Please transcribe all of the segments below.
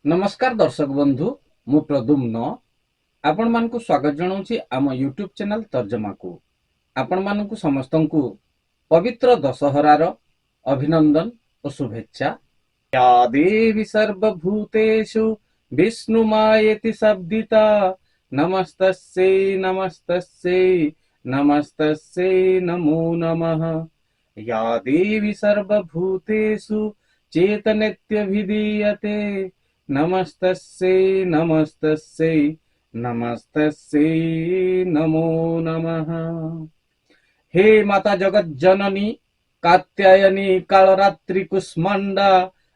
नमस्कार दर्शक बंधु मु प्रदुम्न आपण मानकु स्वागत जनाऊँ आम यूट्यूब चैनल तर्जमा को आपण मानकु समस्तंकु पवित्र दशहरार अभिनंदन और शुभेच्छा। या देवी सर्वभूतेषु विष्णुमायेति शब्दिता नमस्तस्यै नमस्तस्यै नमस्तस्यै नमो नमः। या देवी सर्वभूतेषु चेतनेत्यभिधीयते नमस्तस्यै नमस्तस्यै नमस्तस्यै नमो नमः। हे माता जगत जननी कात्यायनी कालरात्रि कुष्मांडा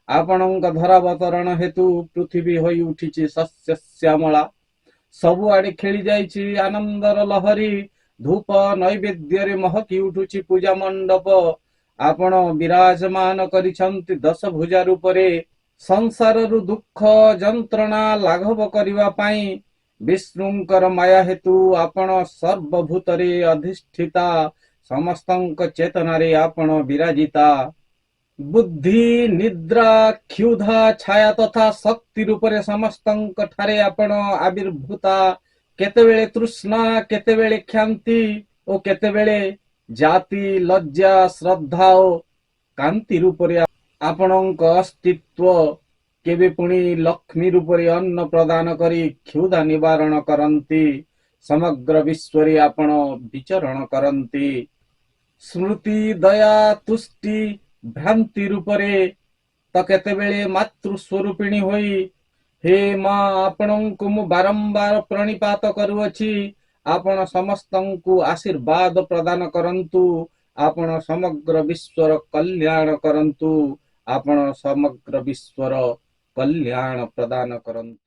आपणଙ୍କ ଧରାବତରଣ हेतु पृथ्वी होई उठिछि शस्य श्यामला ସବୁଆଡେ ଖେଳି ଯାଇଛି ଆନନ୍ଦର ଲହରୀ ଧୂପ ନୈବେଦ୍ୟରେ ମହକି ଉଠୁଛି ପୂଜା ମଣ୍ଡପ ଆପଣ ବିରାଜମାନ କରିଛନ୍ତି ଦଶ ଭୁଜା ରୂପରେ ସଂସାରରୁ ଦୁଃଖ ଯନ୍ତ୍ରଣା ଲାଘବ କରିବା ପାଇଁ ବିଷ୍ଣୁଙ୍କର ମାୟା ହେତୁ ଆପଣ ସର୍ବଭୂତରେ ଅଧିଷ୍ଠିତା ସମସ୍ତଙ୍କ ଚେତନାରେ ଆପଣ ବିରାଜିତା बुद्धि निद्रा क्षुधा छाया तथा शक्ति रूपरे समस्तंक ठारे आपण आविर्भूता केतेबेले तृष्णा केतेबेले क्षांति और केतेबेले जाति लज्जा श्रद्धा और कांति रूपरे आपणक अस्तित्व केबे पुणी लक्ष्मी रूपरे अन्न प्रदान करी क्षुधा निवारण करंती समग्र विश्वरे आपण विचरण करंती स्मृति दया तुष्टि भ्रांति रूपरे तो केतेबेले मातृ स्वरूपिणी होई हे माँ आपणଙ୍କୁ ମୁଁ बारंबार प्रणिपात करूअछि आपण समस्तଙ୍କୁ आशीर्वाद प्रदान करंतु आपण समग्र विश्वर कल्याण करंतु आपण समग्र विश्वर कल्याण प्रदान करंतु।